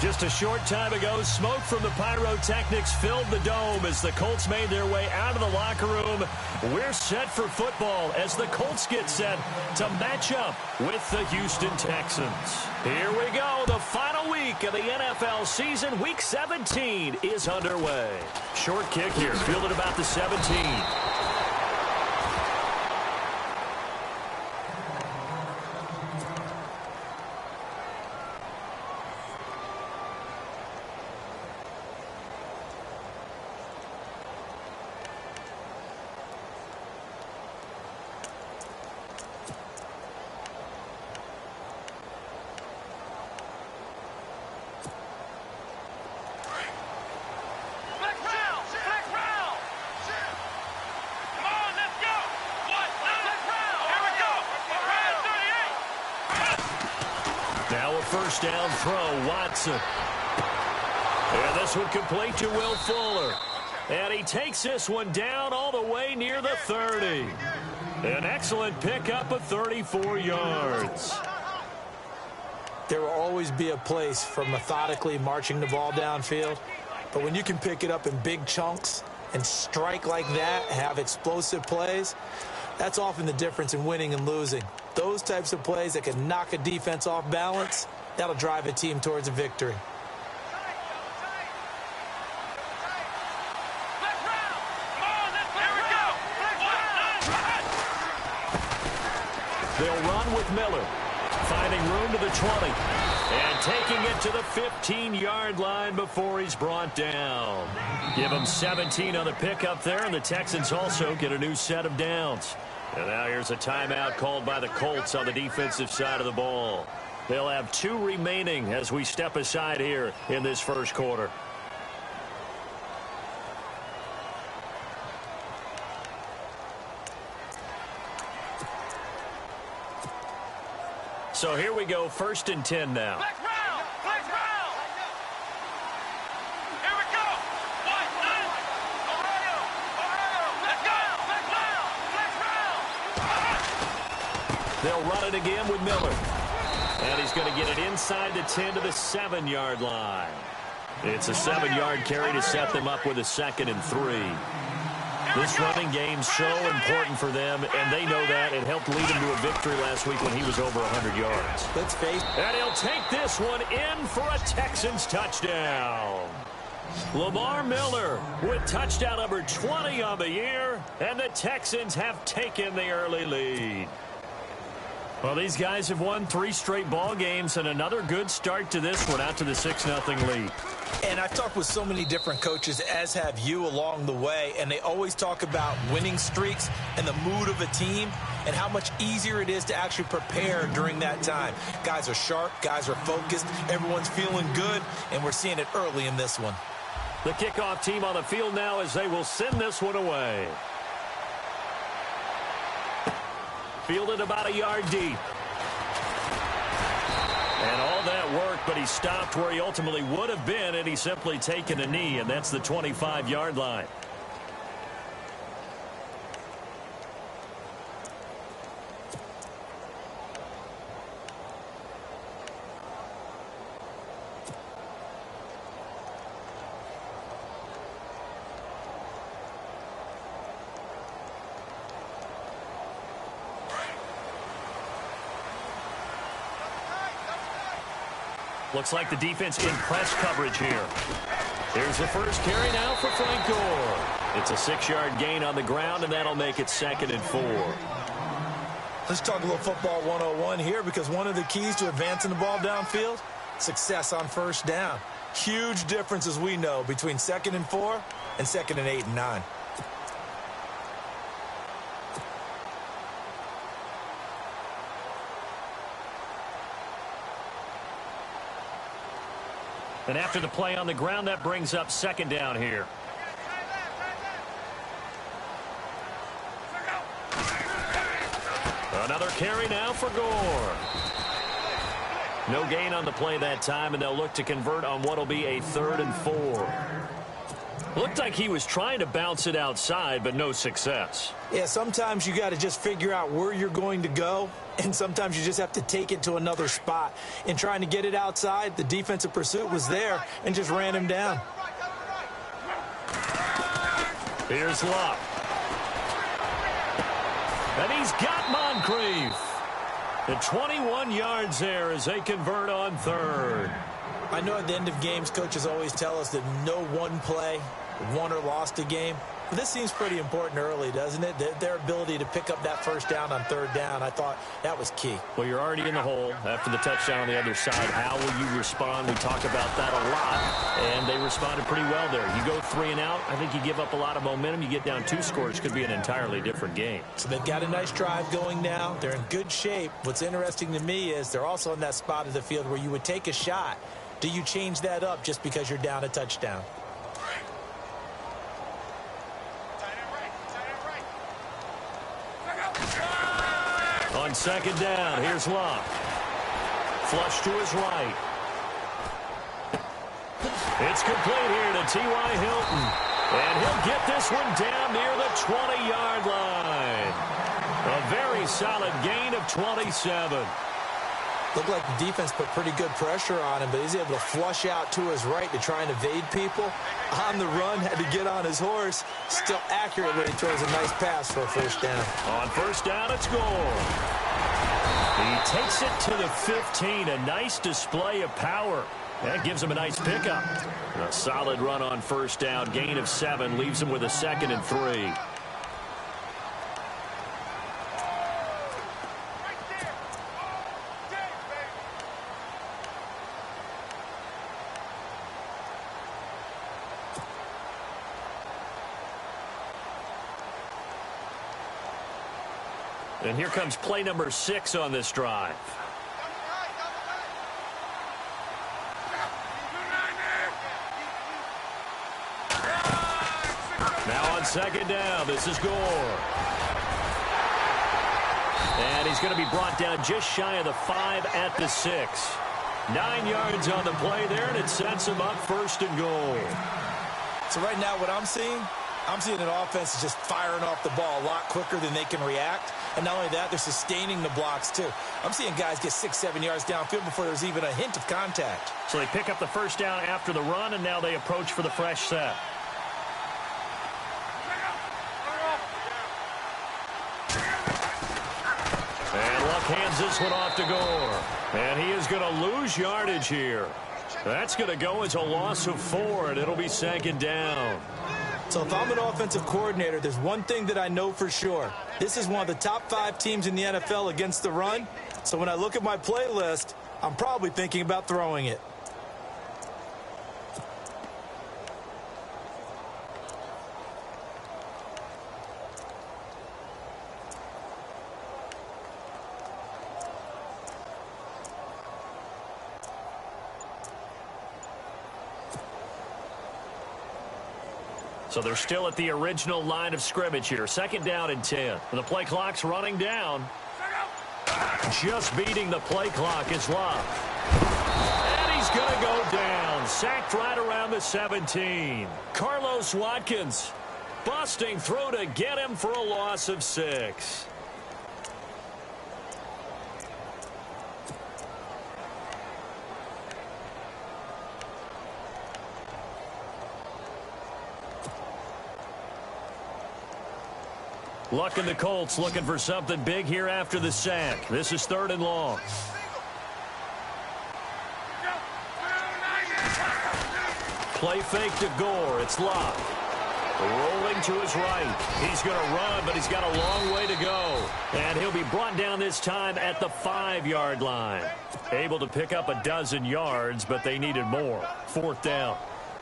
Just a short time ago, smoke from the pyrotechnics filled the dome as the Colts made their way out of the locker room. We're set for football as the Colts get set to match up with the Houston Texans. Here we go. The final week of the NFL season. Week 17 is underway. Short kick here, fielded about the 17. First down throw, Watson. And this one complete to Will Fuller. And he takes this one down all the way near the 30. An excellent pickup of 34 yards. There will always be a place for methodically marching the ball downfield. But when you can pick it up in big chunks and strike like that, have explosive plays, that's often the difference in winning and losing. Those types of plays that can knock a defense off balance, that'll drive a team towards a victory. They'll run with Miller, finding room to the 20, and taking it to the 15-yard line before he's brought down. Give him 17 on the pickup there, and the Texans also get a new set of downs. And now here's a timeout called by the Colts on the defensive side of the ball. They'll have 2 remaining as we step aside here in this first quarter. So here we go, 1st and 10 now. Flex round! Flex round! Here we go! Ohio! Let's go! Flex round! Flex round! They'll run it again with Miller. And he's going to get it inside the 10 to the 7-yard line. It's a 7-yard carry to set them up with a 2nd and 3. This running game's so important for them, and they know that. It helped lead him to a victory last week when he was over 100 yards. Let's face it. And he'll take this one in for a Texans touchdown. Lamar Miller with touchdown number 20 on the year, and the Texans have taken the early lead. Well, these guys have won 3 straight ball games, and another good start to this one out to the 6-0 lead. And I've talked with so many different coaches, as have you along the way, and they always talk about winning streaks and the mood of a team and how much easier it is to actually prepare during that time. Guys are sharp, guys are focused, everyone's feeling good, and we're seeing it early in this one. The kickoff team on the field now as they will send this one away. Fielded about a yard deep. And all that work, but he stopped where he ultimately would have been, and he's simply taken a knee, and that's the 25-yard line. Looks like the defense in press coverage here. Here's the first carry now for Frank Gore. It's a 6-yard gain on the ground, and that'll make it 2nd and 4. Let's talk a little football 101 here, because one of the keys to advancing the ball downfield, success on first down. Huge difference, as we know, between 2nd and 4 and 2nd and 8 and 9. And after the play on the ground, that brings up 2nd down here. Another carry now for Gore. No gain on the play that time, and they'll look to convert on what will be a 3rd and 4. Looked like he was trying to bounce it outside, but no success. Yeah, sometimes you got to just figure out where you're going to go, and sometimes you just have to take it to another spot. In trying to get it outside, the defensive pursuit was there and just ran him down. Here's Luck. And he's got Moncrief. The 21 yards there as they convert on third. I know at the end of games, coaches always tell us that no one play won or lost a game. But this seems pretty important early, doesn't it? Their ability to pick up that first down on third down, I thought that was key. Well, you're already in the hole after the touchdown on the other side. How will you respond? We talk about that a lot, and they responded pretty well there. You go 3 and out, I think you give up a lot of momentum. You get down 2 scores, could be an entirely different game. So they've got a nice drive going now. They're in good shape. What's interesting to me is they're also in that spot of the field where you would take a shot. Do you change that up just because you're down a touchdown? On second down, here's Luck. Flush to his right. It's complete here to T.Y. Hilton. And he'll get this one down near the 20-yard line. A very solid gain of 27. Looked like the defense put pretty good pressure on him, but he's able to flush out to his right to try and evade people. On the run, had to get on his horse. Still accurately throws a nice pass for a first down. On first down, it's Gore. He takes it to the 15. A nice display of power. That gives him a nice pickup. A solid run on first down. Gain of 7 leaves him with a 2nd and 3. And here comes play number 6 on this drive. Now on second down, this is Gore. And he's going to be brought down just shy of the 5 at the 6. 9 yards on the play there, and it sets him up 1st and goal. So right now what I'm seeing an offense is just firing off the ball a lot quicker than they can react. And not only that, they're sustaining the blocks, too. I'm seeing guys get 6-7 yards downfield before there's even a hint of contact. So they pick up the first down after the run, and now they approach for the fresh set. And Luck hands this one off to Gore. And he is going to lose yardage here. That's going to go as a loss of 4, and it'll be 2nd down. So if I'm an offensive coordinator, there's one thing that I know for sure. This is one of the top 5 teams in the NFL against the run. So when I look at my playlist, I'm probably thinking about throwing it. So they're still at the original line of scrimmage here. 2nd down and 10. And the play clock's running down. Just beating the play clock is Luck. And he's going to go down. Sacked right around the 17. Carlos Watkins busting through to get him for a loss of 6. Luck and the Colts looking for something big here after the sack. This is 3rd and long. Play fake to Gore. It's Luck. Rolling to his right. He's going to run, but he's got a long way to go. And he'll be brought down this time at the 5-yard line. Able to pick up a dozen yards, but they needed more. 4th down.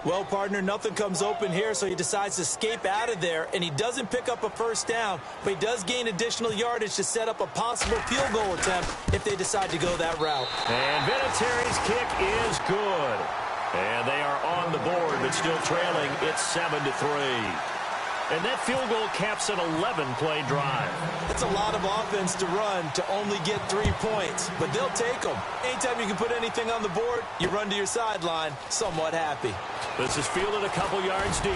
Well, partner, nothing comes open here, so he decides to escape out of there, and he doesn't pick up a first down, but he does gain additional yardage to set up a possible field goal attempt if they decide to go that route. And Vinatieri's kick is good. And they are on the board, but still trailing. It's 7-3. And that field goal caps an 11-play drive. It's a lot of offense to run to only get 3 points, but they'll take them. Anytime you can put anything on the board, you run to your sideline somewhat happy. This is fielded a couple yards deep.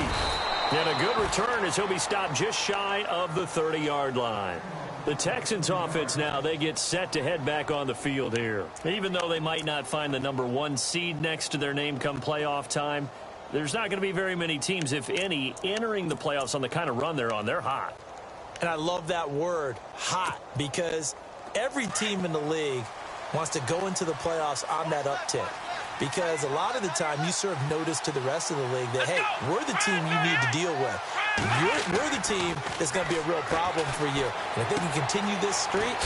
And a good return as he'll be stopped just shy of the 30-yard line. The Texans offense now, they get set to head back on the field here. Even though they might not find the #1 seed next to their name come playoff time, there's not going to be very many teams, if any, entering the playoffs on the kind of run they're on. They're hot. And I love that word, hot, because every team in the league wants to go into the playoffs on that uptick. Because a lot of the time you serve notice to the rest of the league that, hey, we're the team you need to deal with. We're the team that's going to be a real problem for you. And if they can continue this streak,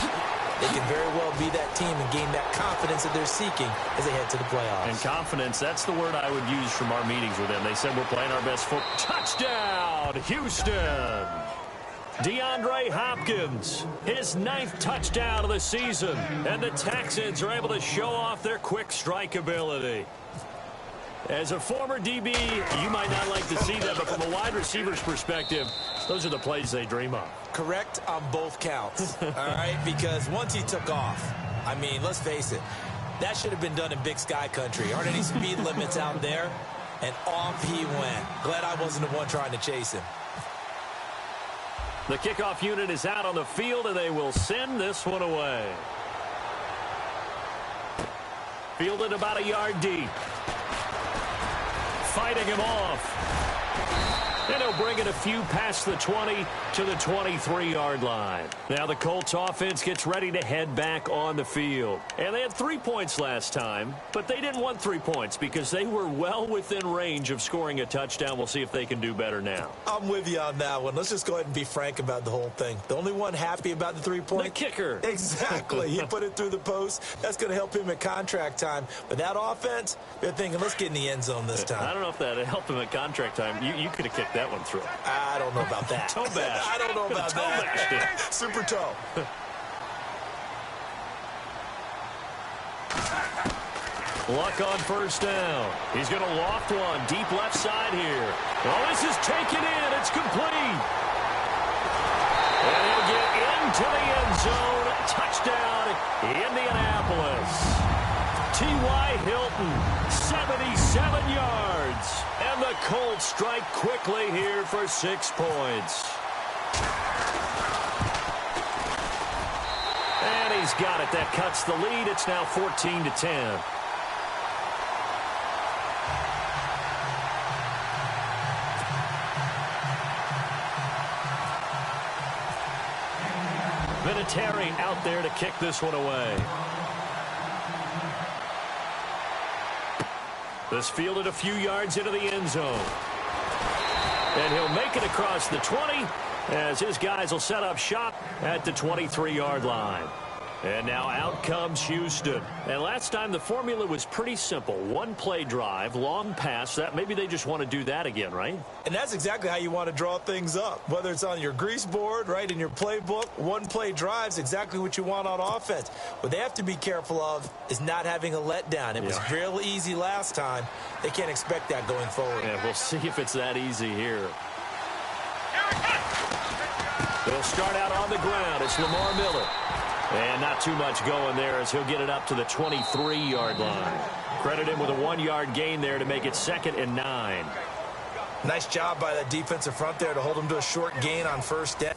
they can very well be that team and gain that confidence that they're seeking as they head to the playoffs. And confidence, that's the word I would use from our meetings with them. They said we're playing our best football. Touchdown, Houston! DeAndre Hopkins, his 9th touchdown of the season. And the Texans are able to show off their quick strike ability. As a former DB, you might not like to see that, but from a wide receiver's perspective, those are the plays they dream of. Correct on both counts, all right? Because once he took off, I mean, let's face it, that should have been done in Big Sky country. Aren't any speed limits out there? And off he went. Glad I wasn't the one trying to chase him. The kickoff unit is out on the field, and they will send this one away. Fielded about a yard deep. Fighting him off. And he'll bring it a few past the 20 to the 23-yard line. Now the Colts offense gets ready to head back on the field. And they had 3 points last time, but they didn't want 3 points because they were well within range of scoring a touchdown. We'll see if they can do better now. I'm with you on that one. Let's just go ahead and be frank about the whole thing. The only one happy about the 3 points? The kicker. Exactly. He put it through the post. That's going to help him at contract time. But that offense, they're thinking, let's get in the end zone this time. I don't know if that helped him at contract time. You could have kicked that one through. I don't know about that. Toe bash. I don't know about toe that. Bashed it. Super toe. Luck on first down. He's going to loft one deep left side here. Oh, this is taken in. It's complete. And he'll get into the end zone. Touchdown, Indianapolis. T.Y. Hilton, 77 yards. And the Colts strike quickly here for 6 points. And he's got it. That cuts the lead. It's now 14-10. Vinatieri out there to kick this one away. This fielded a few yards into the end zone. And he'll make it across the 20 as his guys will set up shop at the 23-yard line. And now out comes Houston. And last time the formula was pretty simple. 1 play drive, long pass. That maybe they just want to do that again, right? And that's exactly how you want to draw things up. Whether it's on your grease board, right, in your playbook, 1 play drive's exactly what you want on offense. What they have to be careful of is not having a letdown. It was real easy last time. They can't expect that going forward. Yeah, we'll see if it's that easy here. They'll start out on the ground. It's Lamar Miller. And not too much going there as he'll get it up to the 23-yard line. Credit him with a 1-yard gain there to make it 2nd and 9. Nice job by that defensive front there to hold him to a short gain on first down.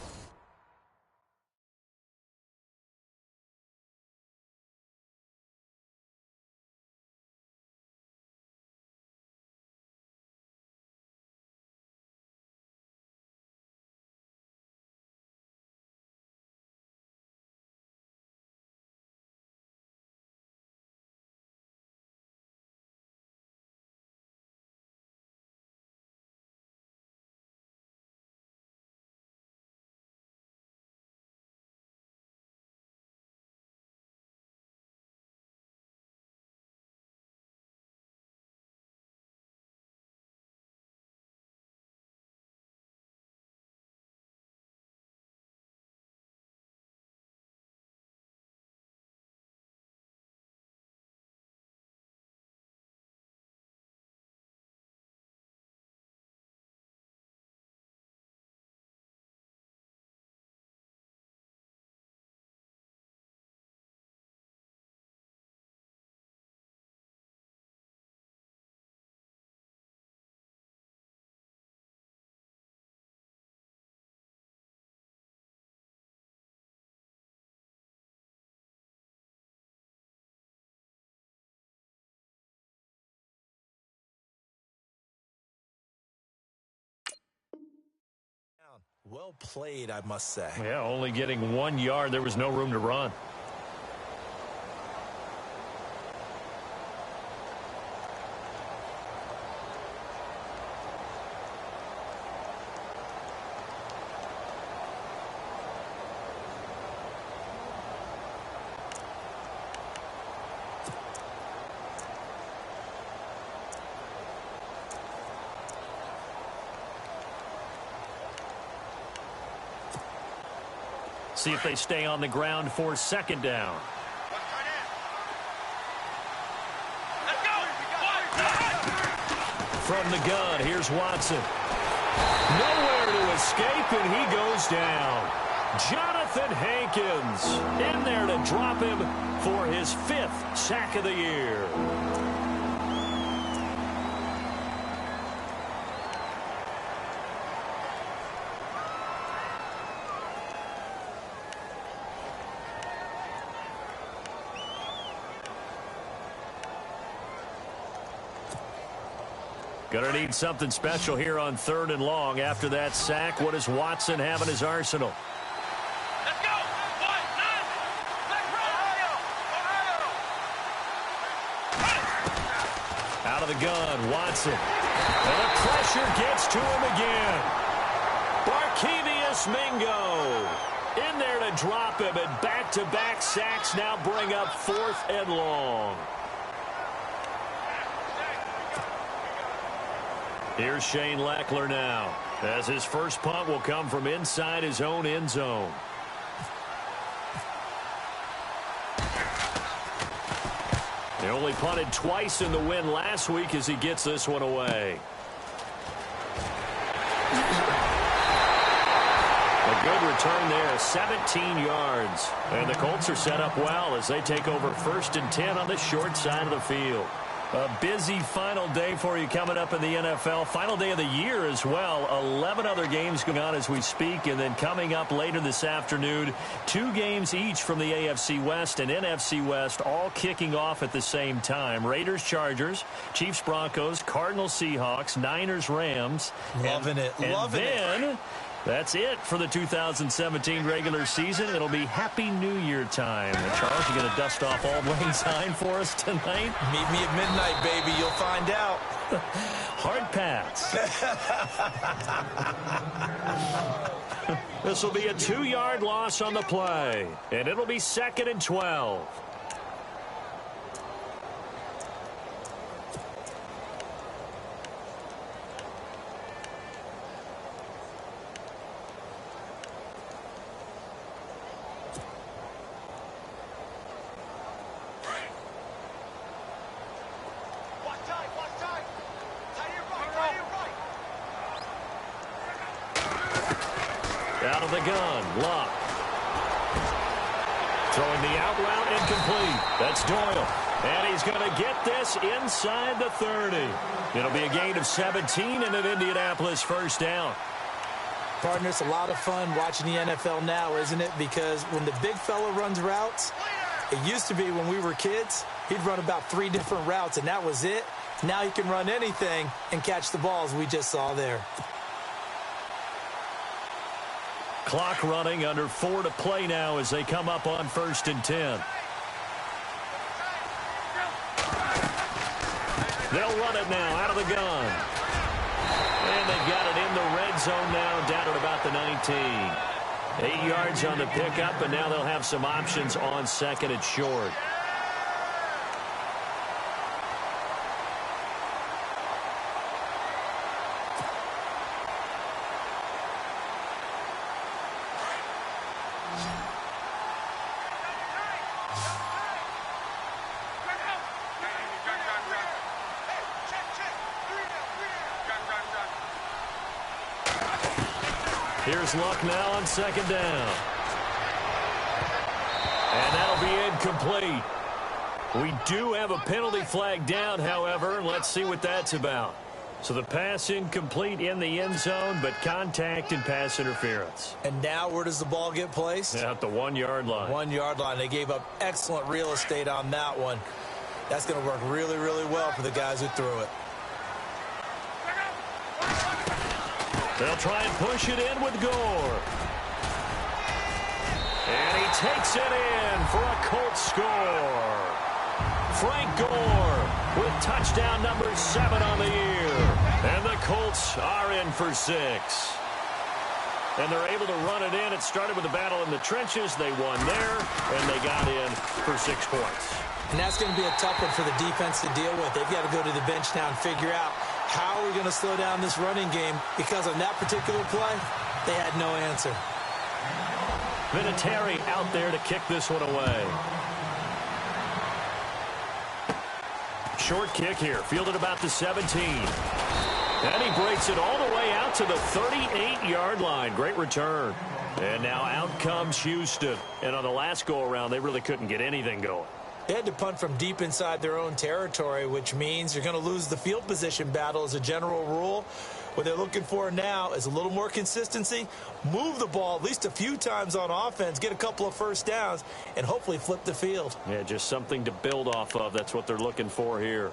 Well played, I must say. Yeah, only getting 1 yard. There was no room to run. See if they stay on the ground for second down. From the gun, here's Watson. Nowhere to escape, and he goes down. Jonathan Hankins in there to drop him for his 5th sack of the year. Going to need something special here on 3rd and long. After that sack, what does Watson have in his arsenal? Let's go! Out of the gun, Watson. And the pressure gets to him again. Barkevius Mingo in there to drop him, and back-to-back sacks now bring up 4th and long. Here's Shane Leckler now, as his first punt will come from inside his own end zone. They only punted twice in the win last week as he gets this one away. A good return there, 17 yards. And the Colts are set up well as they take over 1st and 10 on the short side of the field. A busy final day for you coming up in the NFL. Final day of the year as well. 11 other games going on as we speak. And then coming up later this afternoon, 2 games each from the AFC West and NFC West, all kicking off at the same time. Raiders, Chargers, Chiefs, Broncos, Cardinals, Seahawks, Niners, Rams. Loving it. That's it for the 2017 regular season. It'll be Happy New Year time. And Charles, you going to dust off Auld Lang Syne for us tonight? Meet me at midnight, baby. You'll find out. Hard pass. This will be a 2-yard loss on the play. And it'll be 2nd and 12. Out of the gun, Luck. Throwing the out route, incomplete. That's Doyle. And he's going to get this inside the 30. It'll be a gain of 17 and an Indianapolis first down. Partner, it's a lot of fun watching the NFL now, isn't it? Because when the big fella runs routes, it used to be when we were kids, he'd run about 3 different routes, and that was it. Now he can run anything and catch the balls we just saw there. Clock running, under 4 to play now as they come up on 1st and 10. They'll run it now out of the gun. And they've got it in the red zone now, down at about the 19. 8 yards on the pickup, and now they'll have some options on 2nd and short. Here's Luck now on 2nd down. And that'll be incomplete. We do have a penalty flag down, however. Let's see what that's about. So the pass incomplete in the end zone, but contact and pass interference. And now where does the ball get placed? At the 1-yard line. 1-yard line. They gave up excellent real estate on that one. That's going to work really, really well for the guys who threw it. They'll try and push it in with Gore. And he takes it in for a Colts score. Frank Gore with touchdown number 7 on the year. And the Colts are in for 6. And they're able to run it in. It started with a battle in the trenches. They won there, and they got in for 6 points. And that's going to be a tough one for the defense to deal with. They've got to go to the bench now and figure out how are we going to slow down this running game, because on that particular play, they had no answer. Vinatieri out there to kick this one away. Short kick here, fielded about the 17. And he breaks it all the way out to the 38-yard line. Great return. And now out comes Houston. And on the last go-around, they really couldn't get anything going. They had to punt from deep inside their own territory, which means you're going to lose the field position battle as a general rule. What they're looking for now is a little more consistency, move the ball at least a few times on offense, get a couple of first downs, and hopefully flip the field. Yeah, just something to build off of. That's what they're looking for here.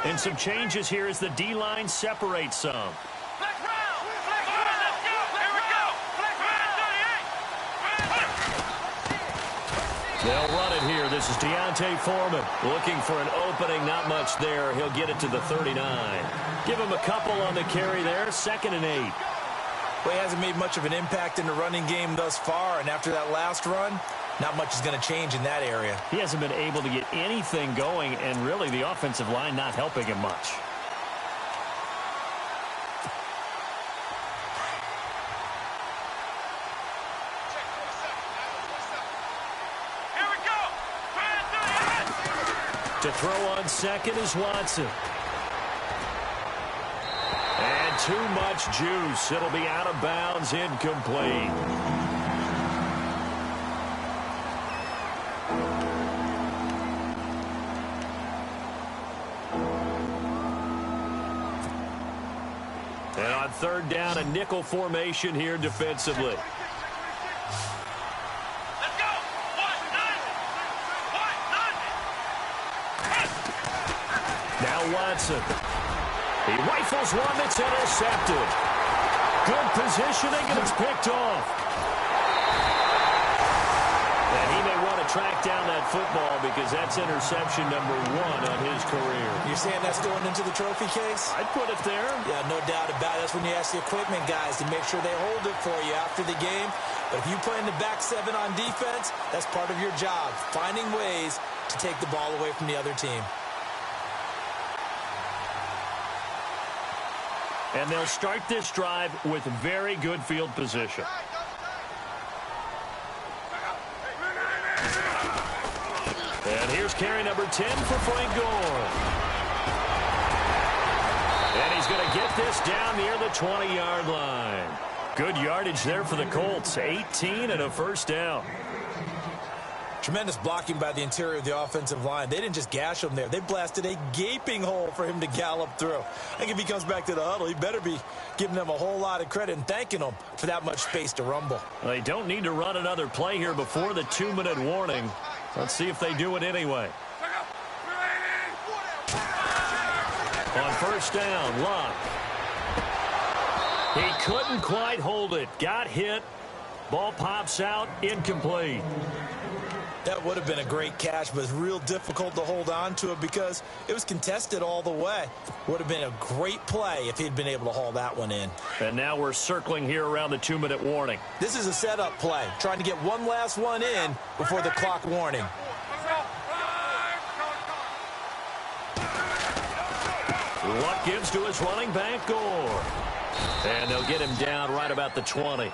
And some changes here as the D-line separates some. They'll run it here. This is Deontay Foreman looking for an opening. Not much there. He'll get it to the 39. Give him a couple on the carry there. 2nd and 8. Well, he hasn't made much of an impact in the running game thus far, and after that last run, not much is going to change in that area. He hasn't been able to get anything going, and really the offensive line not helping him much. To throw on 2nd is Watson. And too much juice. It'll be out of bounds, incomplete. And on 3rd down, a nickel formation here defensively. Watson. He rifles one that's intercepted. Good positioning, and it's picked off. And he may want to track down that football because that's interception number 1 on his career. You're saying that's going into the trophy case? I'd put it there. Yeah, no doubt about it. That's when you ask the equipment guys to make sure they hold it for you after the game. But if you play in the back 7 on defense, that's part of your job, finding ways to take the ball away from the other team. And they'll start this drive with very good field position. And here's carry number 10 for Frank Gore. And he's going to get this down near the 20-yard line. Good yardage there for the Colts. 18 and a first down. Tremendous blocking by the interior of the offensive line. They didn't just gash him there. They blasted a gaping hole for him to gallop through. I think if he comes back to the huddle, he better be giving them a whole lot of credit and thanking them for that much space to rumble. Well, they don't need to run another play here before the 2-minute warning. Let's see if they do it anyway. On 1st down, Locke. He couldn't quite hold it. Got hit. Ball pops out. Incomplete. That would have been a great catch, but it's real difficult to hold on to it because it was contested all the way. Would have been a great play if he'd been able to haul that one in. And now we're circling here around the 2-minute warning. This is a setup play, trying to get one last one in before the clock warning. Luck gives to his running back, Gore. And they'll get him down right about the 20.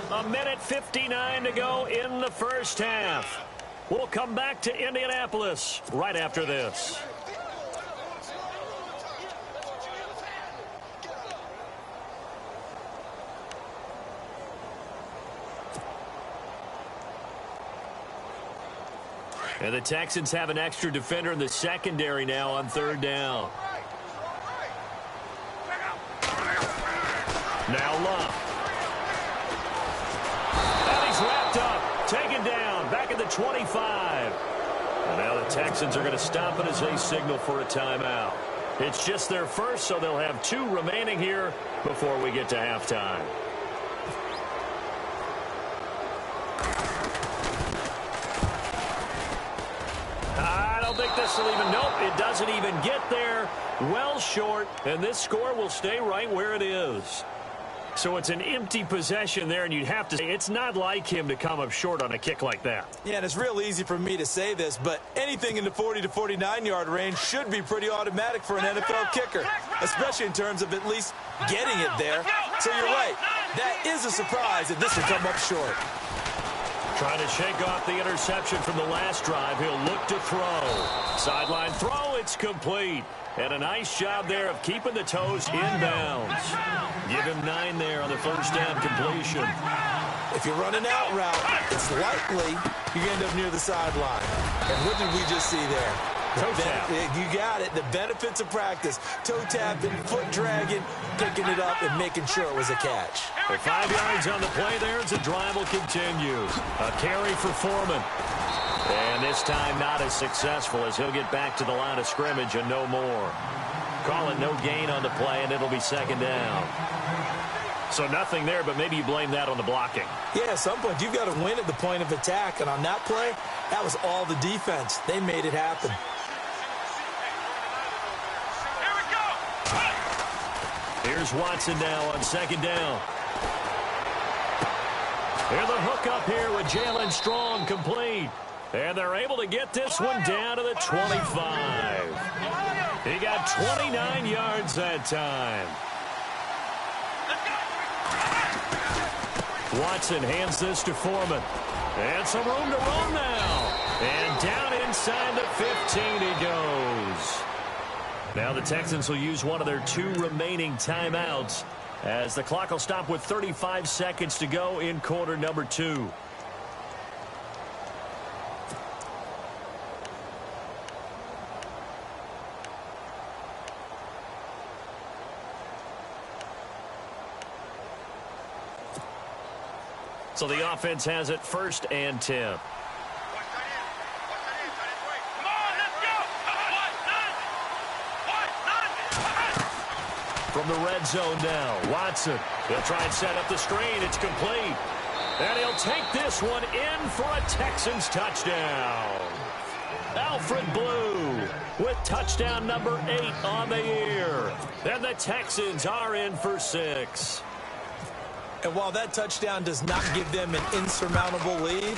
1:59 to go in the first half. We'll come back to Indianapolis right after this. And the Texans have an extra defender in the secondary now on 3rd down. Now Love. And he's wrapped up. Taken 25. And now the Texans are going to stop it as they signal for a timeout. It's just their first, so they'll have 2 remaining here before we get to halftime. I don't think this will even, nope, it doesn't even get there. Well short, and this score will stay right where it is. So it's an empty possession there, and you'd have to say it's not like him to come up short on a kick like that. Yeah, and it's real easy for me to say this, but anything in the 40 to 49-yard range should be pretty automatic for an NFL kicker, especially in terms of at least getting it there. So you're right. That is a surprise if this will come up short. Trying to shake off the interception from the last drive. He'll look to throw. Sideline throw, it's complete. And a nice job there of keeping the toes inbounds. Give him 9 there on the first down completion. If you're running out route, it's likely you end up near the sideline. And what did we just see there? Toe tap. You got it. The benefits of practice. Toe tapping, foot dragging, picking it up, and making sure it was a catch. For 5 yards on the play there as the drive will continue. A carry for Foreman. And this time not as successful as he'll get back to the line of scrimmage and no more. Call it no gain on the play, and it'll be second down. So nothing there, but maybe you blame that on the blocking. Yeah, at some point you've got to win at the point of attack, and on that play, that was all the defense. They made it happen. Here's Watson now on second down. Here's the hook up here with Jalen Strong complete. And they're able to get this one down to the 25. He got 29 yards that time. Watson hands this to Foreman. And some room to run now. And down inside the 15 he goes. Now the Texans will use one of their 2 remaining timeouts as the clock will stop with 35 seconds to go in quarter number 2. So the offense has it 1st and 10. From the red zone now, Watson. He'll try and set up the screen. It's complete. And he'll take this one in for a Texans touchdown. Alfred Blue with touchdown number 8 on the year. And the Texans are in for 6. And while that touchdown does not give them an insurmountable lead,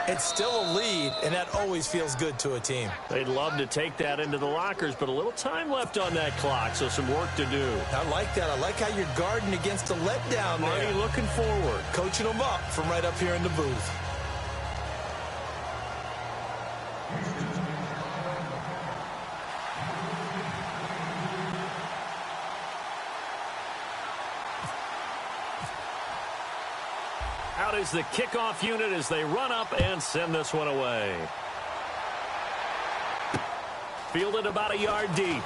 it's still a lead, and that always feels good to a team. They'd love to take that into the lockers, but a little time left on that clock, so some work to do. I like that. I like how you're guarding against a letdown there. Marty looking forward. Coaching them up from right up here in the booth. Out is the kickoff unit as they run up and send this one away. Fielded about a yard deep.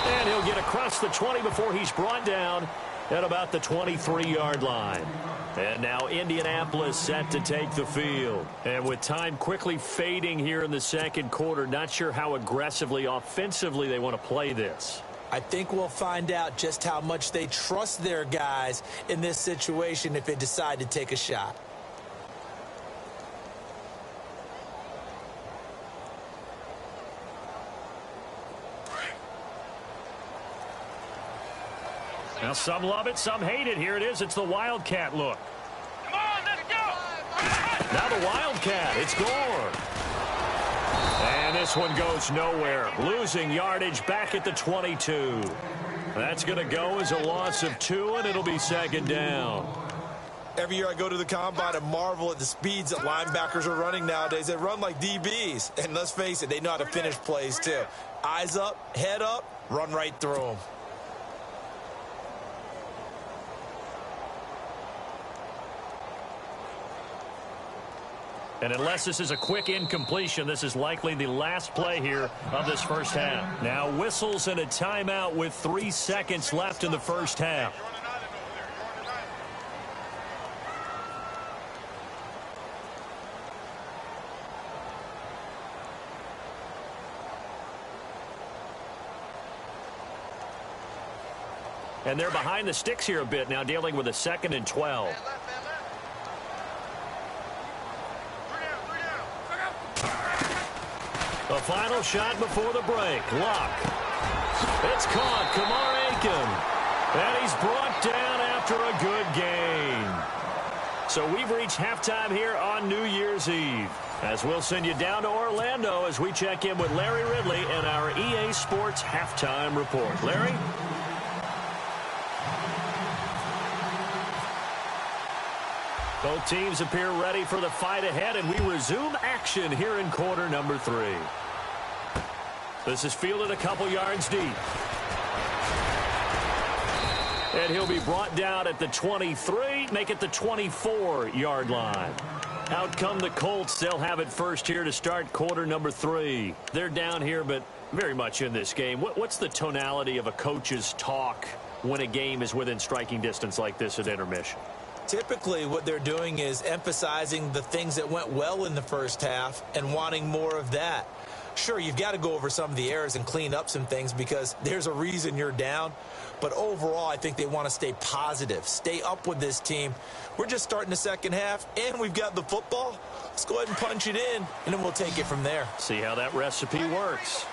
And he'll get across the 20 before he's brought down at about the 23-yard line. And now Indianapolis set to take the field. And with time quickly fading here in the second quarter, not sure how aggressively, offensively they want to play this. I think we'll find out just how much they trust their guys in this situation if they decide to take a shot. Now some love it, some hate it. Here it is. It's the Wildcat look. Come on, let's go! Now the Wildcat. It's Gore. And this one goes nowhere. Losing yardage back at the 22. That's going to go as a loss of 2, and it'll be second down. Every year I go to the combine and marvel at the speeds that linebackers are running nowadays. They run like DBs. And let's face it, they know how to finish plays too. Eyes up, head up, run right through them. And unless this is a quick incompletion, this is likely the last play here of this first half. Now whistles and a timeout with 3 seconds left in the first half. And they're behind the sticks here a bit now, dealing with a 2nd and 12. The final shot before the break. Luck. It's caught. Kamar Aiken. And he's brought down after a good game. So we've reached halftime here on New Year's Eve. As we'll send you down to Orlando as we check in with Larry Ridley and our EA Sports Halftime Report. Larry? Both teams appear ready for the fight ahead, and we resume action here in quarter number 3. This is fielded a couple yards deep. And he'll be brought down at the 23, make it the 24-yard line. Out come the Colts. They'll have it first here to start quarter number 3. They're down here, but very much in this game. What's the tonality of a coach's talk when a game is within striking distance like this at intermission? Typically, what they're doing is emphasizing the things that went well in the first half and wanting more of that. Sure, you've got to go over some of the errors and clean up some things because there's a reason you're down. But overall, I think they want to stay positive, stay up with this team. We're just starting the second half, and we've got the football. Let's go ahead and punch it in, and then we'll take it from there. See how that recipe works.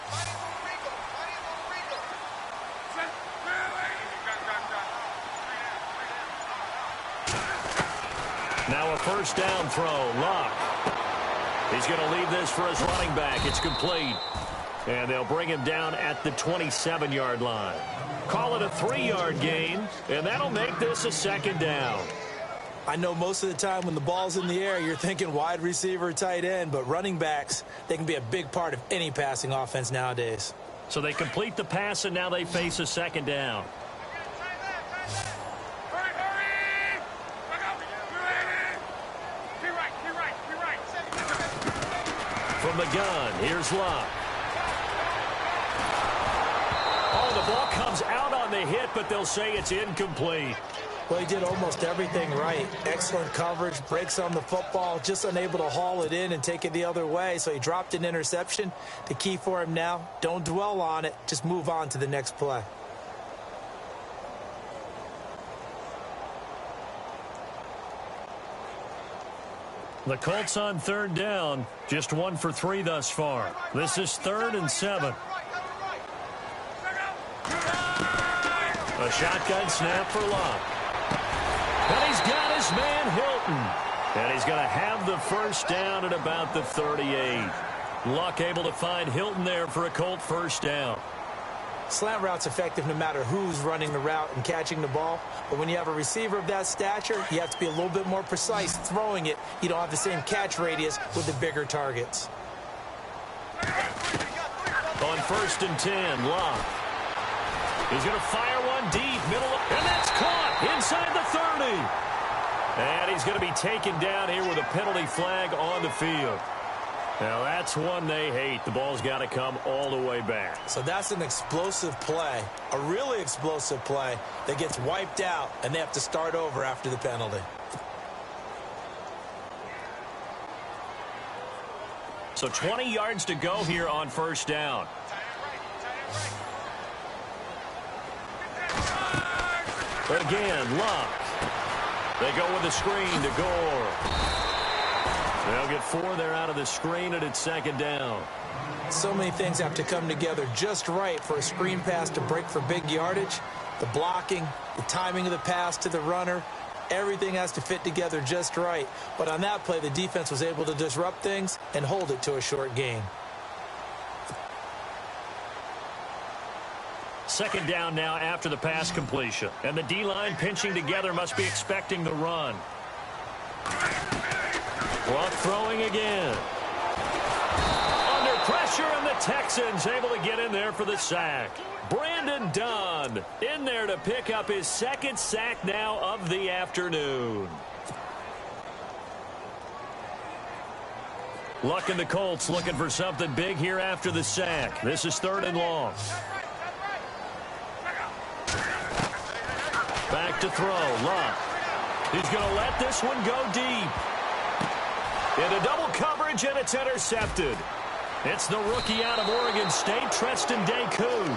Now a first down throw. Luck. He's going to leave this for his running back. It's complete. And they'll bring him down at the 27-yard line. Call it a 3-yard gain, and that'll make this a 2nd down. I know most of the time when the ball's in the air, you're thinking wide receiver, tight end, but running backs, they can be a big part of any passing offense nowadays. So they complete the pass, and now they face a 2nd down. From the gun, here's Luck. Oh, the ball comes out on the hit, but they'll say it's incomplete. Well, he did almost everything right. Excellent coverage, breaks on the football, just unable to haul it in and take it the other way. So he dropped an interception. The key for him now, don't dwell on it. Just move on to the next play. The Colts on 3rd down, just 1 for 3 thus far. This is 3rd and 7. A shotgun snap for Luck. And he's got his man Hilton. And he's going to have the first down at about the 38. Luck able to find Hilton there for a Colt first down. Slant route's effective no matter who's running the route and catching the ball. But when you have a receiver of that stature, you have to be a little bit more precise throwing it. You don't have the same catch radius with the bigger targets. On 1st and 10, Luck. He's going to fire one deep, middle, and that's caught inside the 30. And he's going to be taken down here with a penalty flag on the field. Now, that's one they hate. The ball's got to come all the way back. So that's an explosive play, a really explosive play that gets wiped out, and they have to start over after the penalty. So 20 yards to go here on 1st down. But again, Luck. They go with a screen to Gore. They'll get 4 there out of the screen, and it's 2nd down. So many things have to come together just right for a screen pass to break for big yardage. The blocking, the timing of the pass to the runner, everything has to fit together just right. But on that play, the defense was able to disrupt things and hold it to a short gain. 2nd down now after the pass completion. And the D-line pinching together must be expecting the run. Luck throwing again. Under pressure, and the Texans able to get in there for the sack. Brandon Dunn in there to pick up his 2nd sack now of the afternoon. Luck and the Colts looking for something big here after the sack. This is 3rd and long. Back to throw. Luck. He's going to let this one go deep. Into double coverage, and it's intercepted. It's the rookie out of Oregon State, Treston Decoud.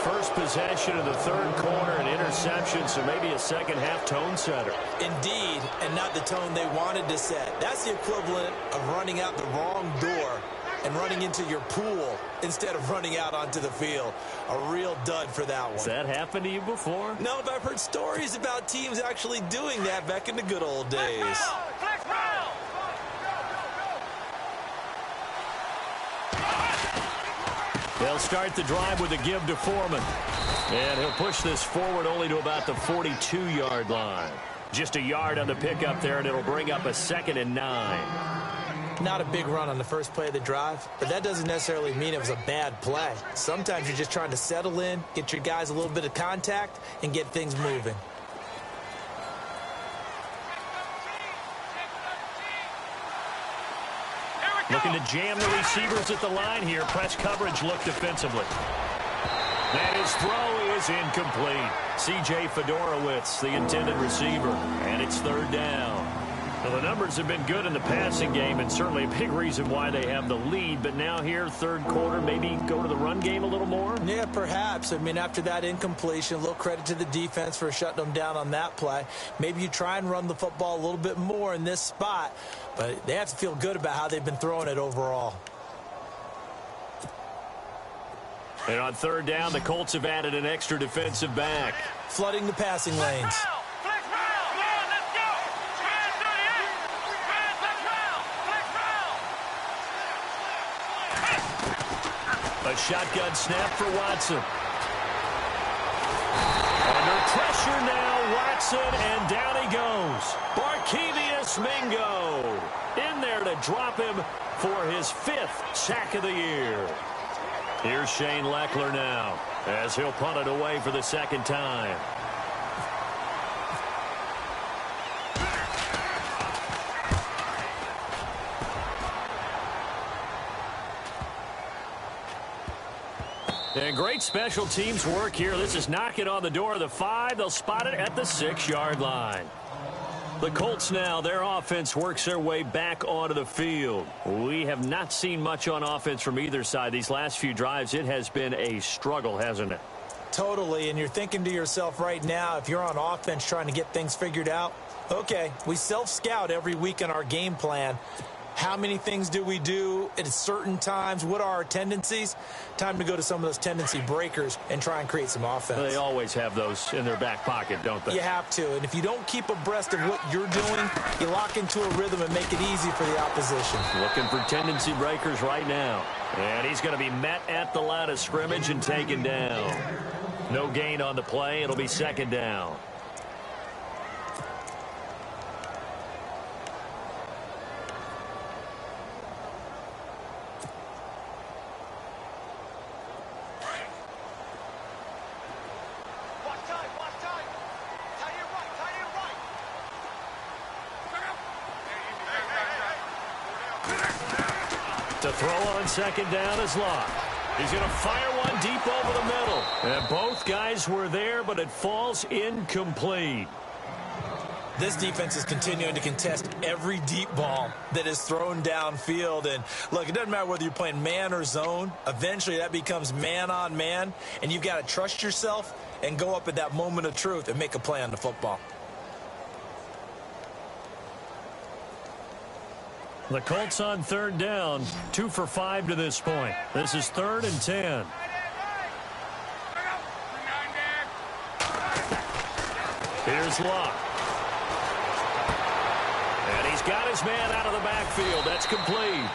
first possession of the third quarter, an interception, so maybe a second-half tone setter. Indeed, and not the tone they wanted to set. That's the equivalent of running out the wrong door and running into your pool instead of running out onto the field. A real dud for that one. Has that happened to you before? No, but I've heard stories about teams actually doing that back in the good old days. They'll start the drive with a give to Foreman. And he'll push this forward only to about the 42-yard line. Just a yard on the pickup there, and it'll bring up a 2nd and 9. Not a big run on the first play of the drive, but that doesn't necessarily mean it was a bad play. Sometimes you're just trying to settle in, get your guys a little bit of contact, and get things moving. Looking to jam the receivers at the line here. Press coverage look defensively. And his throw is incomplete. C.J. Fedorowicz, the intended receiver, and it's 3rd down. Well, the numbers have been good in the passing game, and certainly a big reason why they have the lead. But now here, third quarter, maybe go to the run game a little more? Yeah, perhaps. I mean, after that incompletion, a little credit to the defense for shutting them down on that play. Maybe you try and run the football a little bit more in this spot, but they have to feel good about how they've been throwing it overall. And on 3rd down, the Colts have added an extra defensive back. Flooding the passing lanes. A shotgun snap for Watson. Under pressure now, Watson, and down he goes. Barkevious Mingo in there to drop him for his 5th sack of the year. Here's Shane Leckler now as he'll punt it away for the 2nd time. And great special teams work here. This is knocking on the door of the 5. They'll spot it at the 6-yard line. The Colts now, their offense works their way back onto the field. We have not seen much on offense from either side. These last few drives, it has been a struggle, hasn't it? Totally, and you're thinking to yourself right now, if you're on offense trying to get things figured out, okay, we self-scout every week in our game plan. How many things do we do at certain times? What are our tendencies? Time to go to some of those tendency breakers and try and create some offense. They always have those in their back pocket, don't they? You have to. And if you don't keep abreast of what you're doing, you lock into a rhythm and make it easy for the opposition. Looking for tendency breakers right now. And he's going to be met at the line of scrimmage and taken down. No gain on the play. It'll be 2nd down. To throw on 2nd down is Locke. He's going to fire one deep over the middle. And both guys were there, but it falls incomplete. This defense is continuing to contest every deep ball that is thrown downfield. And, look, it doesn't matter whether you're playing man or zone. Eventually, that becomes man on man. And you've got to trust yourself and go up at that moment of truth and make a play on the football. The Colts on 3rd down, 2 for 5 to this point. This is 3rd and 10. Here's Locke. And he's got his man out of the backfield. That's complete.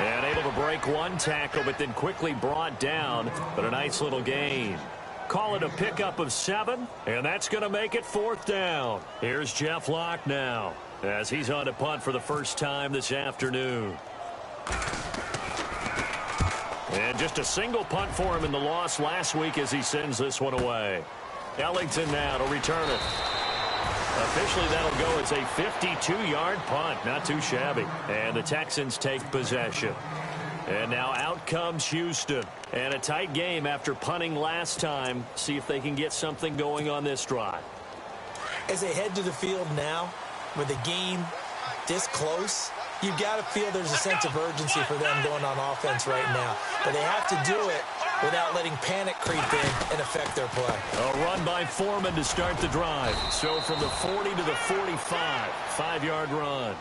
And able to break one tackle, but then quickly brought down. But a nice little gain. Call it a pickup of 7, and that's going to make it 4th down. Here's Jeff Locke now, as he's on to punt for the first time this afternoon. And just a single punt for him in the loss last week as he sends this one away. Ellington now to return it. Officially, that'll go. It's a 52-yard punt. Not too shabby. And the Texans take possession. And now out comes Houston. And a tight game after punting last time. See if they can get something going on this drive. As they head to the field now, with the game this close, you've got to feel there's a sense of urgency for them going on offense right now. But they have to do it without letting panic creep in and affect their play. A run by Foreman to start the drive. So from the 40 to the 45, 5-yard run.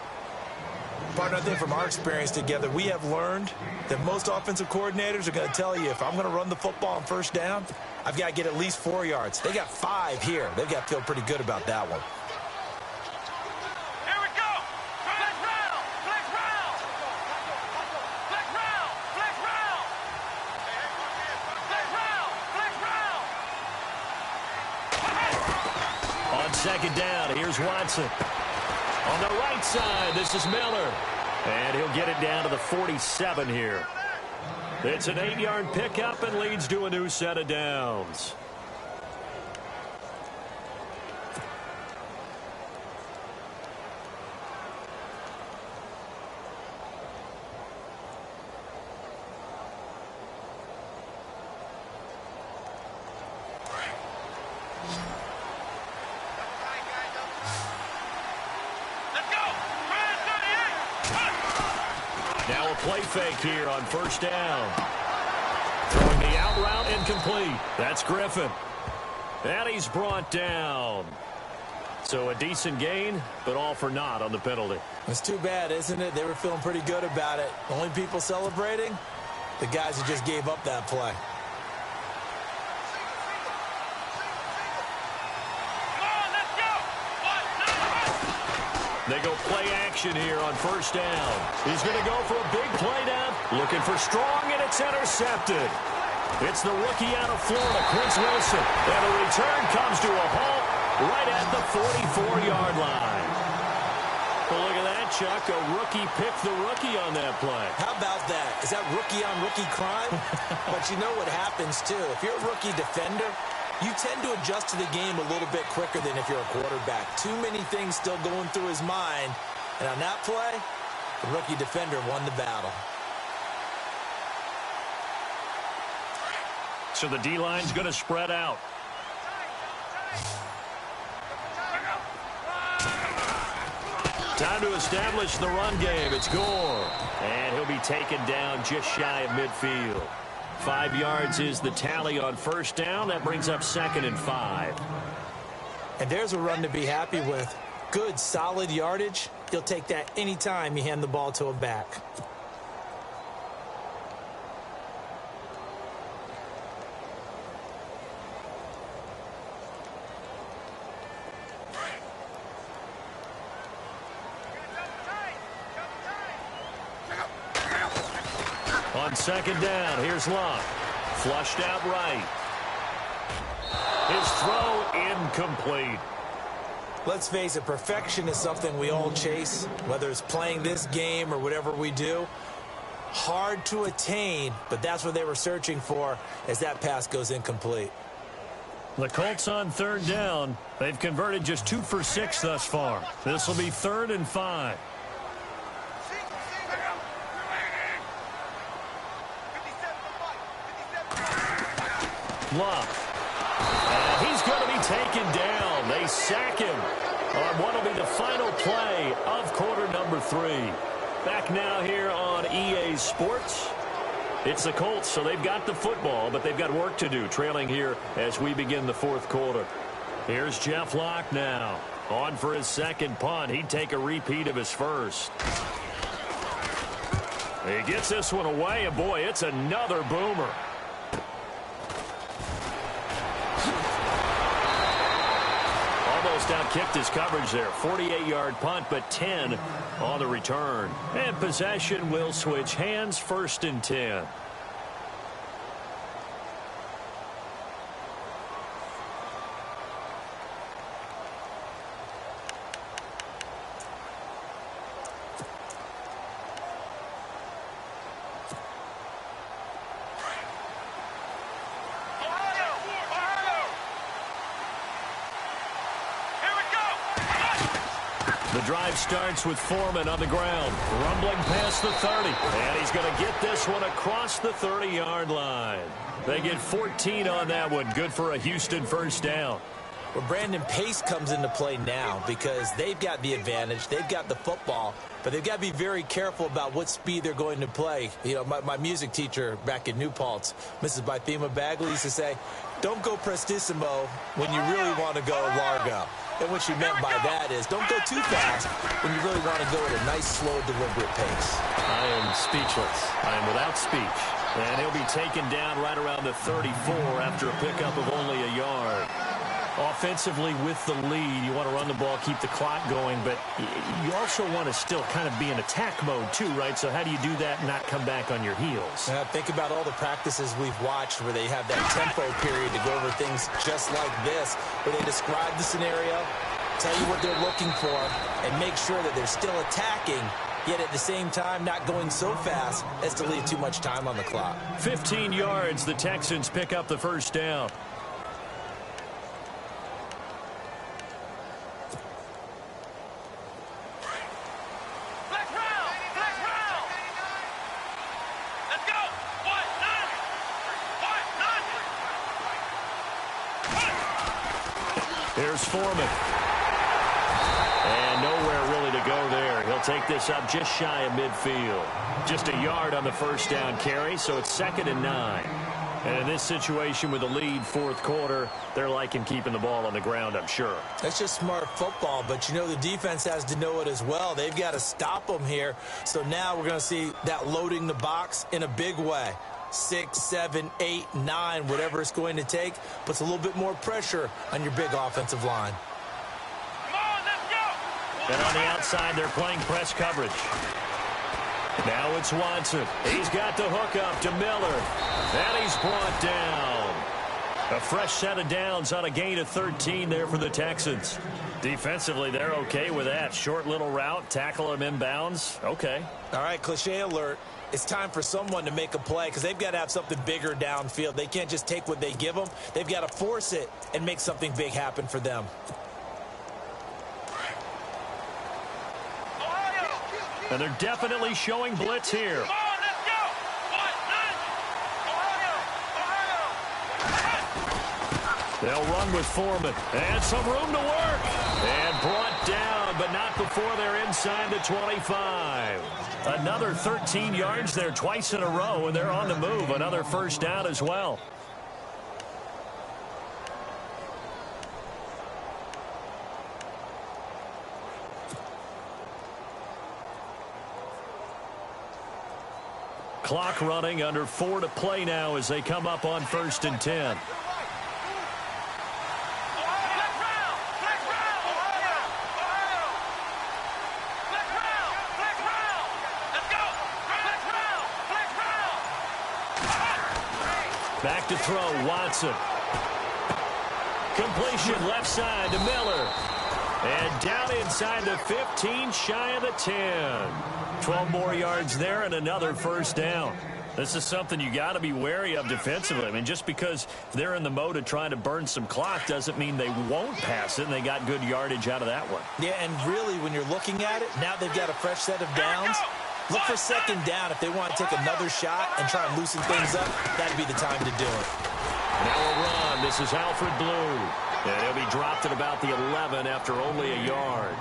Partner, I think from our experience together, we have learned that most offensive coordinators are going to tell you, if I'm going to run the football on first down, I've got to get at least 4 yards. They got 5 here. They've got to feel pretty good about that one. Here we go. Flex round. Flex round. Flex round. Flex round. Flex round. Flex round. On second down, here's Watson. On the right side, this is Miller. And he'll get it down to the 47 here. It's an 8-yard pickup and leads to a new set of downs. Now a play fake here on first down. Throwing the out route incomplete. That's Griffin. And he's brought down. So a decent gain, but all for naught on the penalty. It's too bad, isn't it? They were feeling pretty good about it. The only people celebrating, the guys who just gave up that play. They go play action here on first down. He's going to go for a big play down. Looking for strong, and it's intercepted. It's the rookie out of Florida, Chris Wilson. And the return comes to a halt right at the 44-yard line. Well, look at that, Chuck. A rookie picked the rookie on that play. How about that? Is that rookie-on-rookie crime? But you know what happens, too. If you're a rookie defender, you tend to adjust to the game a little bit quicker than if you're a quarterback. Too many things still going through his mind. And on that play, the rookie defender won the battle. So the D-line's going to spread out. Time to establish the run game. It's Gore. And he'll be taken down just shy of midfield. 5 yards is the tally on first down. That brings up 2nd and 5. And there's a run to be happy with. Good, solid yardage. You'll take that anytime you hand the ball to a back. On second down, here's Locke. Flushed out right. His throw incomplete. Let's face it, perfection is something we all chase, whether it's playing this game or whatever we do. Hard to attain, but that's what they were searching for as that pass goes incomplete. The Colts on third down. They've converted just 2 for 6 thus far. This will be 3rd and 5. Love. And he's going to be taken down. They sack him on what will be the final play of quarter number 3. Back now here on EA Sports. It's the Colts, so they've got the football, but they've got work to do, trailing here as we begin the 4th quarter. Here's Jeff Locke now. On for his second punt. He'd take a repeat of his first. He gets this one away, and boy, it's another boomer. Almost outkicked his coverage there. 48-yard punt, but 10 on the return. And possession will switch hands, 1st and 10. The drive starts with Foreman on the ground, rumbling past the 30, and he's going to get this one across the 30-yard line. They get 14 on that one, good for a Houston first down. Well, Brandon, pace comes into play now because they've got the advantage. They've got the football, but they've got to be very careful about what speed they're going to play. You know, my music teacher back in New Paltz, Mrs. Bythema Bagley, used to say, don't go prestissimo when you really want to go largo. And what she meant by that is don't go too fast when you really want to go at a nice, slow, deliberate pace. I am speechless. I am without speech. And he'll be taken down right around the 34 after a pickup of only a yard. Offensively with the lead, you want to run the ball, keep the clock going, but you also want to still kind of be in attack mode too, right? So how do you do that and not come back on your heels? Think about all the practices we've watched where they have that tempo period to go over things just like this, where they describe the scenario, tell you what they're looking for, and make sure that they're still attacking, yet at the same time not going so fast as to leave too much time on the clock. 15 yards, the Texans pick up the first down. Here's Foreman. And nowhere really to go there. He'll take this up just shy of midfield. Just a yard on the first down carry, so it's 2nd and 9. And in this situation with the lead, fourth quarter, they're liking keeping the ball on the ground, I'm sure. That's just smart football, but you know the defense has to know it as well. They've got to stop them here. So now we're going to see that loading the box in a big way. 6, 7, 8, 9, whatever it's going to take, puts a little bit more pressure on your big offensive line. Come on, let's go. And on the outside, they're playing press coverage. Now it's Watson. He's got the hook up to Miller. And he's brought down. A fresh set of downs on a gain of 13 there for the Texans. Defensively, they're okay with that. Short little route, tackle him inbounds. Okay. All right, cliche alert. It's time for someone to make a play because they've got to have something bigger downfield. They can't just take what they give them. They've got to force it and make something big happen for them. And they're definitely showing blitz here. Come on, let's go. Ohio. They'll run with Foreman. And some room to work. And brought down, but not before they're inside the 25. Another 13 yards there twice in a row, and they're on the move. Another first down as well. Clock running, under 4 to play now as they come up on 1st and 10. Back to throw, Watson. Completion left side to Miller. And down inside the 15, shy of the 10. 12 more yards there and another first down. This is something you got to be wary of defensively. I mean, just because they're in the mode of trying to burn some clock doesn't mean they won't pass it, and they got good yardage out of that one. Yeah, and really, when you're looking at it, now they've got a fresh set of downs. Look for 2nd down if they want to take another shot and try and loosen things up. That'd be the time to do it. Now a run. This is Alfred Blue. And he'll be dropped at about the 11 after only a yard.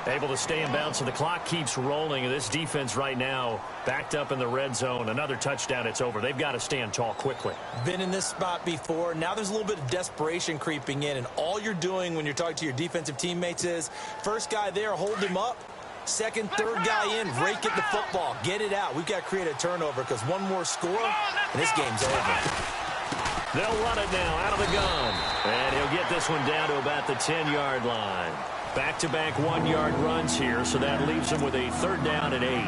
Able to stay in bounds, so the clock keeps rolling. And this defense right now backed up in the red zone. Another touchdown, it's over. They've got to stand tall quickly. Been in this spot before. Now there's a little bit of desperation creeping in. And all you're doing when you're talking to your defensive teammates is, first guy there, hold him up. Second, third guy in, rake at the football. Get it out. We've got to create a turnover because one more score, and this game's over. They'll run it now out of the gun. And he'll get this one down to about the 10-yard line. Back-to-back 1-yard runs here, so that leaves them with a 3rd down and 8.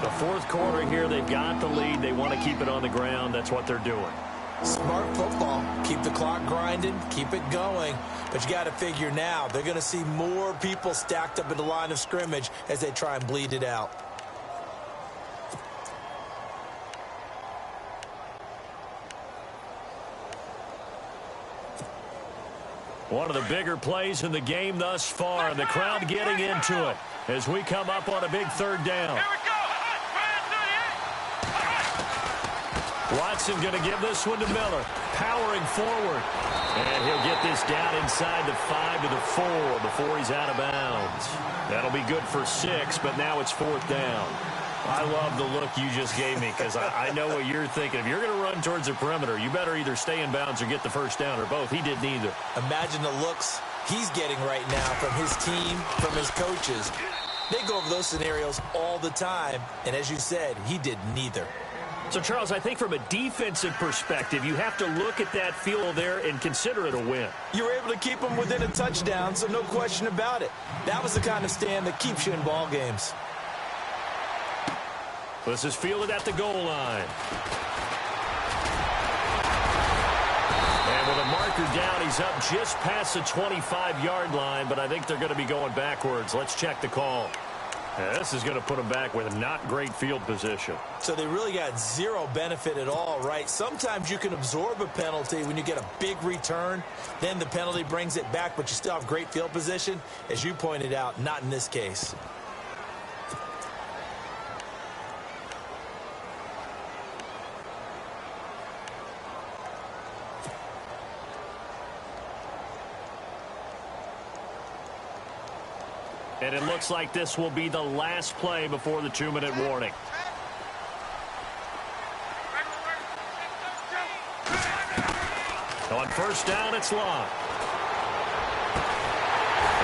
The fourth quarter here, they've got the lead. They want to keep it on the ground. That's what they're doing. Smart football. Keep the clock grinding. Keep it going. But you got to figure now, they're going to see more people stacked up in the line of scrimmage as they try and bleed it out. One of the bigger plays in the game thus far, and the crowd getting into it as we come up on a big 3rd down. Here we go. Watson going to give this one to Miller. Powering forward. And he'll get this down inside the 5 to the 4 before he's out of bounds. That'll be good for 6, but now it's 4th down. I love the look you just gave me because I know what you're thinking. If you're going to run towards the perimeter, you better either stay in bounds or get the first down or both. He did neither. Imagine the looks he's getting right now from his team, from his coaches. They go over those scenarios all the time, and as you said, he did neither. So, Charles, I think from a defensive perspective, you have to look at that field there and consider it a win. You were able to keep them within a touchdown, so no question about it. That was the kind of stand that keeps you in ball games. This is fielded at the goal line. And with a marker down, he's up just past the 25-yard line, but I think they're going to be going backwards. Let's check the call. Yeah, this is going to put them back with not great field position. So they really got zero benefit at all, right? Sometimes you can absorb a penalty when you get a big return. Then the penalty brings it back, but you still have great field position. As you pointed out, not in this case. And it looks like this will be the last play before the 2-minute warning. On first down, it's Long.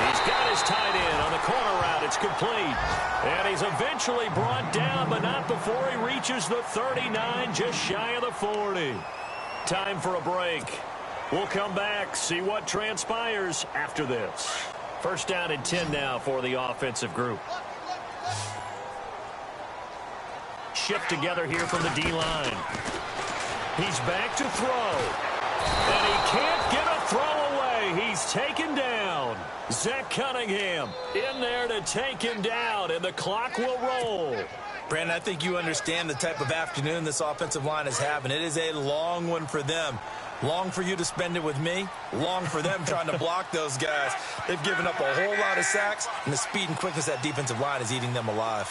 He's got his tight end on the corner route. It's complete. And he's eventually brought down, but not before he reaches the 39, just shy of the 40. Time for a break. We'll come back, see what transpires after this. First down and 10 now for the offensive group. Shift together here from the D-line. He's back to throw. And he can't get a throw away. He's taken down. Zach Cunningham in there to take him down, and the clock will roll. Brandon, I think you understand the type of afternoon this offensive line is having. It is a long one for them. Long for you to spend it with me. Long for them trying to block those guys. They've given up a whole lot of sacks, and the speed and quickness of that defensive line is eating them alive.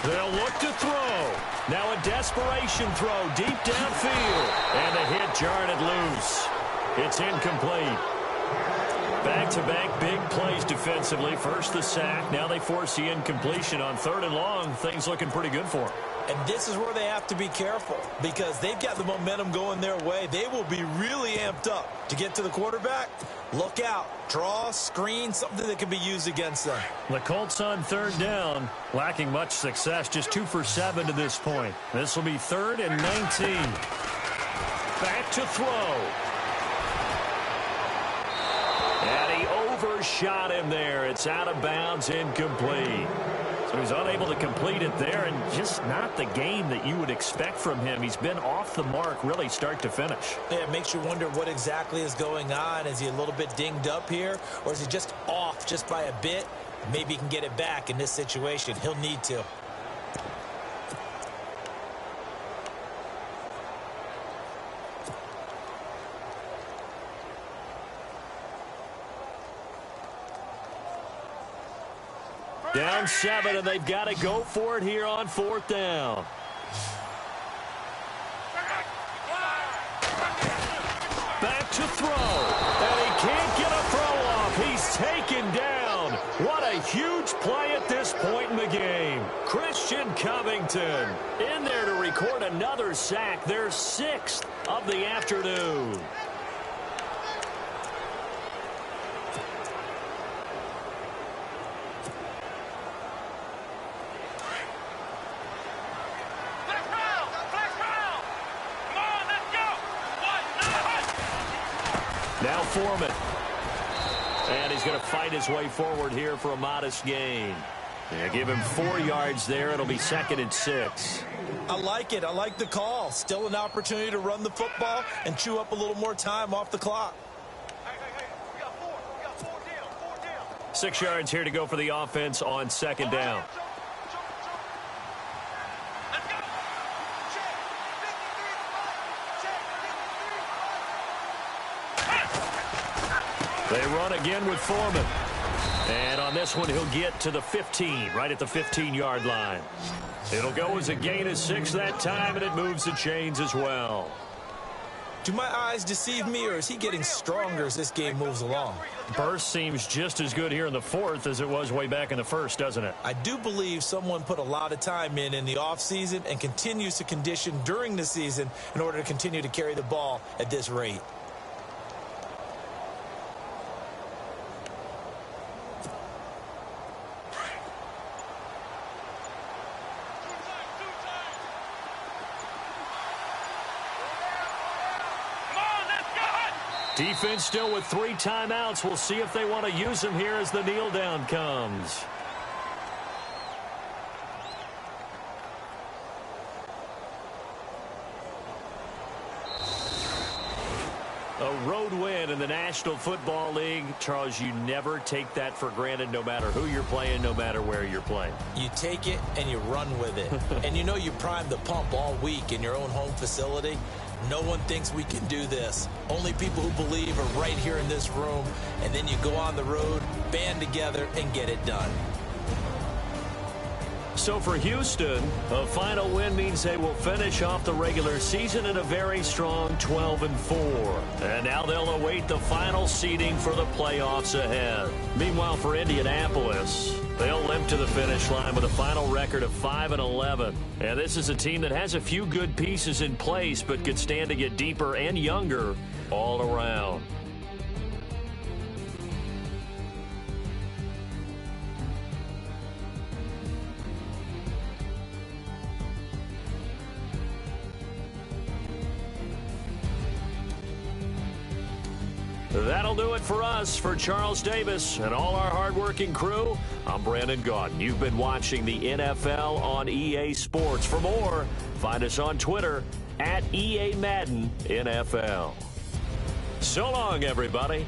They'll look to throw. Now a desperation throw deep downfield. And the hit jarred it loose. It's incomplete. Back-to-back big plays defensively. First the sack. Now they force the incompletion on 3rd and long. Things looking pretty good for them. And this is where they have to be careful because they've got the momentum going their way. They will be really amped up to get to the quarterback. Look out. Draw, screen, something that can be used against them. The Colts on 3rd down, lacking much success, just 2 for 7 to this point. This will be 3rd and 19. Back to throw. And he overshot him there. It's out of bounds, incomplete. So he's unable to complete it there, and just not the game that you would expect from him. He's been off the mark really start to finish. Yeah, it makes you wonder what exactly is going on. Is he a little bit dinged up here, or is he just off just by a bit? Maybe he can get it back in this situation. He'll need to. Down 7, and they've got to go for it here on 4th down. Back to throw, and he can't get a throw off. He's taken down. What a huge play at this point in the game. Christian Covington in there to record another sack, their 6th of the afternoon. Now Foreman. And he's going to fight his way forward here for a modest gain. Yeah, give him 4 yards there. It'll be 2nd and 6. I like it. I like the call. Still an opportunity to run the football and chew up a little more time off the clock. We got 4 down. 6 yards here to go for the offense on 2nd down. They run again with Foreman. And on this one, he'll get to the 15, right at the 15-yard line. It'll go as a gain of 6 that time, and it moves the chains as well. Do my eyes deceive me, or is he getting stronger as this game moves along? Burst seems just as good here in the fourth as it was way back in the first, doesn't it? I do believe someone put a lot of time in the offseason and continues to condition during the season in order to continue to carry the ball at this rate. Defense still with 3 timeouts. We'll see if they want to use them here as the kneel down comes. A road win in the National Football League. Charles, you never take that for granted no matter who you're playing, no matter where you're playing. You take it and you run with it. And you know you primed the pump all week in your own home facility. No one thinks we can do this. Only people who believe are right here in this room. And then you go on the road, band together, and get it done. So for Houston, a final win means they will finish off the regular season at a very strong 12-4. And now they'll await the final seeding for the playoffs ahead. Meanwhile, for Indianapolis, they'll limp to the finish line with a final record of 5-11. And this is a team that has a few good pieces in place, but could stand to get deeper and younger all around. That'll do it for us. For Charles Davis and all our hardworking crew, I'm Brandon Gaudin. You've been watching the NFL on EA Sports. For more, find us on Twitter @EA Madden NFL. So long, everybody.